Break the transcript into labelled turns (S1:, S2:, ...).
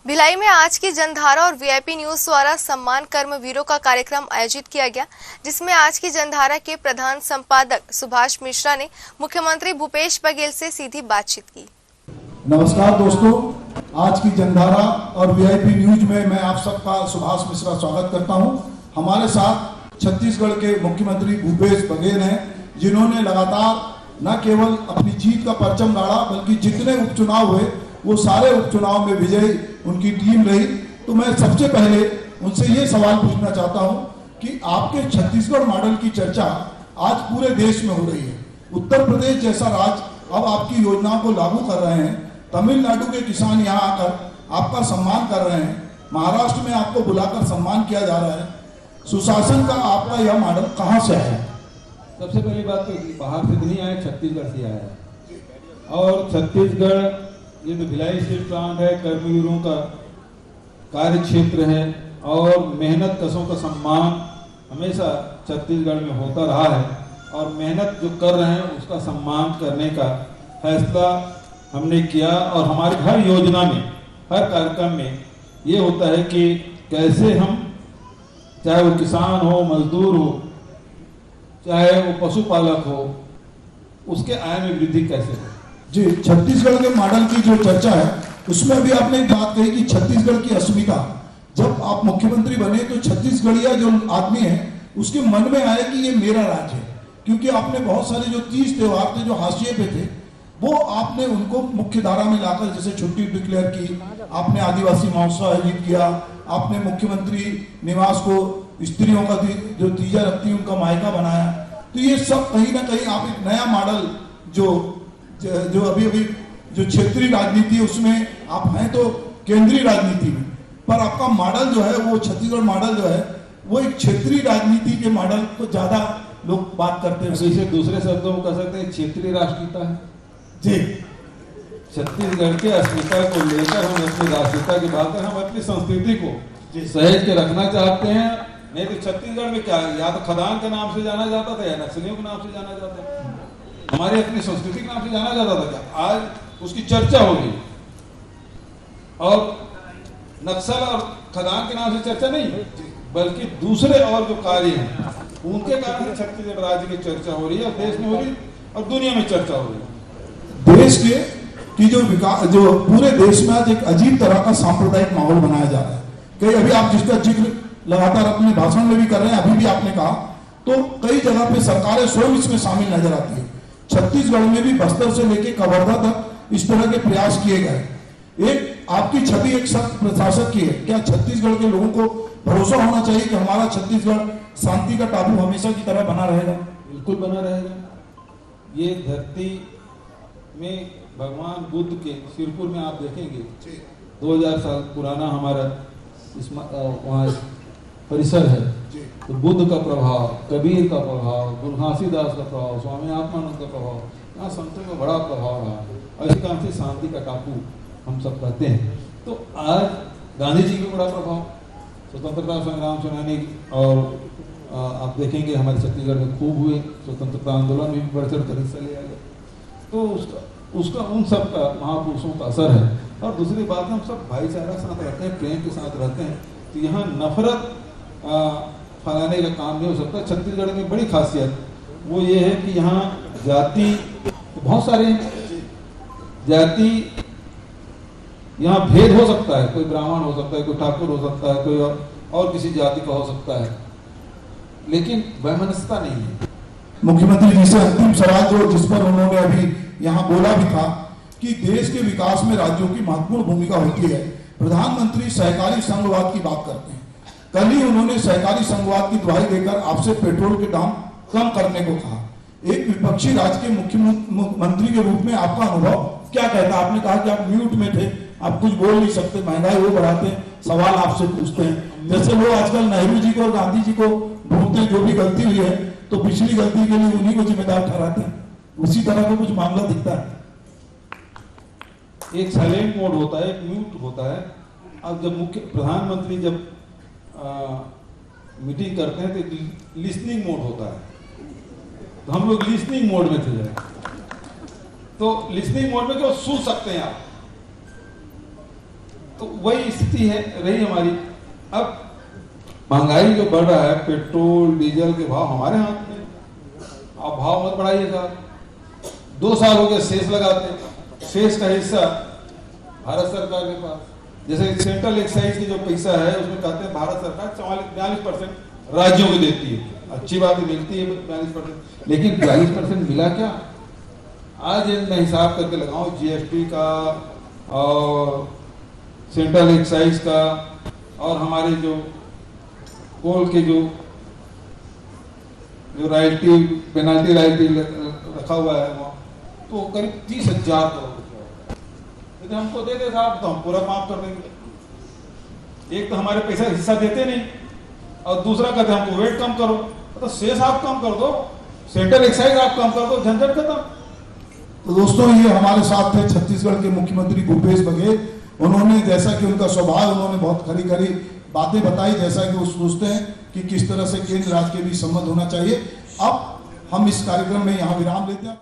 S1: भिलाई में आज की जनधारा और वीआईपी न्यूज द्वारा सम्मान कर्मवीरों का कार्यक्रम आयोजित किया गया, जिसमें आज की जनधारा के प्रधान संपादक सुभाष मिश्रा ने मुख्यमंत्री भूपेश बघेल से सीधी बातचीत की।
S2: नमस्कार दोस्तों, आज की जनधारा और वीआईपी न्यूज में मैं आप सबका सुभाष मिश्रा स्वागत करता हूं। हमारे साथ छत्तीसगढ़ के मुख्यमंत्री भूपेश बघेल हैं, जिन्होंने लगातार न केवल अपनी जीत का परचम गाड़ा बल्कि जितने उपचुनाव हुए वो सारे उपचुनाव में विजयी उनकी टीम रही। तो मैं सबसे पहले उनसे ये सवाल पूछना चाहता हूं कि आपके छत्तीसगढ़ मॉडल की चर्चा आज पूरे देश में हो रही है। उत्तर प्रदेश जैसा राज्य अब आपकी योजनाओं को लागू कर रहे हैं, तमिलनाडु के किसान यहाँ आकर आपका सम्मान कर रहे हैं, महाराष्ट्र में आपको बुलाकर सम्मान किया जा रहा है। सुशासन का आपका यह मॉडल कहाँ से आया?
S3: सबसे पहली बात तो बाहर से नहीं आया, छत्तीसगढ़ से आया है। और छत्तीसगढ़ ये तो भिलाई स्टील प्लांट है, कर्मवीरों का कार्य क्षेत्र है और मेहनत कशों का सम्मान हमेशा छत्तीसगढ़ में होता रहा है और मेहनत जो कर रहे हैं उसका सम्मान करने का फैसला हमने किया। और हमारी हर योजना में, हर कार्यक्रम में ये होता है कि कैसे हम, चाहे वो किसान हो, मजदूर हो, चाहे वो पशुपालक हो, उसके आय में वृद्धि कैसे हो।
S2: जी, छत्तीसगढ़ के मॉडल की जो चर्चा है उसमें भी आपने एक बात कही कि छत्तीसगढ़ की अस्मिता, जब आप मुख्यमंत्री बने तो छत्तीसगढ़िया जो आदमी है उसके मन में आया कि ये मेरा राज्य है, क्योंकि आपने बहुत सारे जो 30 त्योहार थे जो हाशिए पे थे वो आपने उनको मुख्य धारा में लाकर, जैसे छुट्टी डिक्लेयर की, आपने आदिवासी महोत्सव आयोजित किया, आपने मुख्यमंत्री निवास को स्त्रियों का जो तीजा रखती है उनका मायका बनाया। तो ये सब कहीं ना कहीं आप एक नया मॉडल जो अभी जो क्षेत्रीय राजनीति उसमें आप हैं तो केंद्रीय राजनीति में, पर आपका मॉडल जो है वो छत्तीसगढ़ मॉडल जो है वो एक क्षेत्रीय राजनीति के मॉडल को ज्यादा लोग बात करते हैं।
S3: इसे दूसरे शब्दों में कह सकते हैं क्षेत्रीय राष्ट्रीयता है
S2: जी।
S3: छत्तीसगढ़ के अस्मिता को लेकर हम अपनी राष्ट्रीयता की बात करें, हम अपनी संस्कृति को सहेज के रखना चाहते हैं। नहीं तो छत्तीसगढ़ में क्या, या तो खदान के नाम से जाना जाता था या नक्सलियों के नाम से जाना जाता था, हमारी अपनी संस्कृति के नाम से जाना जाता था। क्या आज उसकी चर्चा होगी और नक्सल और खदान के नाम से चर्चा नहीं, बल्कि दूसरे और जो कार्य हैं उनके कारण छत्तीसगढ़ राज्य की चर्चा हो रही है और देश में हो रही है और दुनिया में चर्चा हो रही है।
S2: देश के की जो विकास, जो पूरे देश में आज एक अजीब तरह का सांप्रदायिक माहौल बनाया जा रहा है। कई अभी आप जिसका जिक्र लगातार अपने भाषण में भी कर रहे हैं, अभी भी आपने कहा, तो कई जगह पे सरकारें स्वयं इसमें शामिल नजर आती है। छत्तीसगढ़ में भी बस्तर से लेकर कवर्धा तक इस तरह के प्रयास किए गए। एक आपकी छवि एक सख्त प्रशासक की है, क्या छत्तीसगढ़ के लोगों को भरोसा होना चाहिए कि हमारा छत्तीसगढ़ शांति का टापू हमेशा की तरह बना रहेगा?
S3: बिल्कुल बना रहेगा। ये धरती में भगवान बुद्ध के सिरपुर में आप देखेंगे 2000 साल पुराना हमारा वहाँ परिसर है, तो बुद्ध का प्रभाव, कबीर का प्रभाव, गुरु घासीदास का प्रभाव, स्वामी आत्मानंद का प्रभाव, यहाँ संतों का बड़ा प्रभाव रहा है और इसी कारण से शांति का टापू हम सब कहते हैं। तो आज गांधी जी का बड़ा प्रभाव, स्वतंत्रता संग्राम सेनानी, और आप देखेंगे हमारे छत्तीसगढ़ में खूब हुए, स्वतंत्रता आंदोलन में भी बढ़ चढ़ कर हिस्सा लिया गया। तो उसका उन सब का महापुरुषों का असर है। और दूसरी बात, हम सब भाईचारा साथ रहते हैं, प्रेम के साथ रहते हैं, तो यहाँ नफरत फैलाने का काम नहीं हो सकता। छत्तीसगढ़ में बड़ी खासियत वो ये है कि यहाँ जाति, बहुत सारे जाति, यहाँ भेद हो सकता है, कोई ब्राह्मण हो सकता है, कोई ठाकुर हो सकता है, कोई और किसी जाति का हो सकता है, लेकिन वैमनस्यता नहीं है।
S2: मुख्यमंत्री जी से अंतिम सवाल जो जिस पर उन्होंने अभी यहाँ बोला भी था कि देश के विकास में राज्यों की महत्वपूर्ण भूमिका होती है। प्रधानमंत्री सहकारी संघवाद की बात करते हैं। कल ही उन्होंने सहकारी संघवाद की दुहाई देकर आपसे पेट्रोल के दाम कम करने को कहा। एक विपक्षी राज्य के मुख्यमंत्री के रूप में आपका अनुभव क्या कहता है? आपने कहा कि आप म्यूट में थे, आप कुछ बोल नहीं सकते, महंगाई वो बढ़ाते हैं, सवाल आपसे पूछते हैं। जैसे वो आजकल नेहरू जी को और गांधी जी को ढूंढते हैं, जो भी गलती हुई है तो पिछली गलती के लिए उन्हीं को जिम्मेदार ठहराते हैं, उसी तरह का कुछ मामला दिखता है।
S3: एक साइलेंट मोड होता है, एक म्यूट होता है। अब जब मुख्य प्रधानमंत्री जब मीटिंग करते हैं तो लिसनिंग मोड होता है, तो हम लोग लिसनिंग मोड में थे। तो लिसनिंग मोड में क्या सुन सकते हैं आप, तो वही स्थिति है रही हमारी। अब महंगाई जो बढ़ रहा है, पेट्रोल डीजल के भाव हमारे हाथ में, आप भाव मत बढ़ाइए साहब। 2 साल हो गए शेष लगाते, शेष का हिस्सा भारत सरकार के पास। जैसे सेंट्रल एक्साइज की जो पैसा है उसमें कहते हैं भारत सरकार 42% राज्यों को देती है। अच्छी बात है, मिलती है 42%, लेकिन 42% मिला क्या? आज मैं हिसाब करके लगाऊं जीएसटी का और सेंट्रल एक्साइज का और हमारे जो कोल के जो रॉयल्टी पेनाल्टी रॉयल्टी रखा हुआ है वहाँ, तो करीब 30,000 करोड़ रुपया। यदि हमको दे दे साहब तो हम पूरा माफ कर देंगे। एक तो हमारे पैसा हिस्सा देते नहीं और दूसरा कहते हमको वेट कम करो, तो शेष आप कम कर दो, सेंट्रल एक्साइज आप कम कर दो, झंझट खत्म।
S2: तो दोस्तों, ये हमारे साथ थे छत्तीसगढ़ के मुख्यमंत्री भूपेश बघेल। उन्होंने, जैसा कि उनका स्वभाव, उन्होंने बहुत खरी खरी बातें बताई, जैसा कि वो सोचते हैं कि किस तरह से केंद्र राज्य के बीच संबंध होना चाहिए। अब हम इस कार्यक्रम में यहाँ विराम लेते हैं।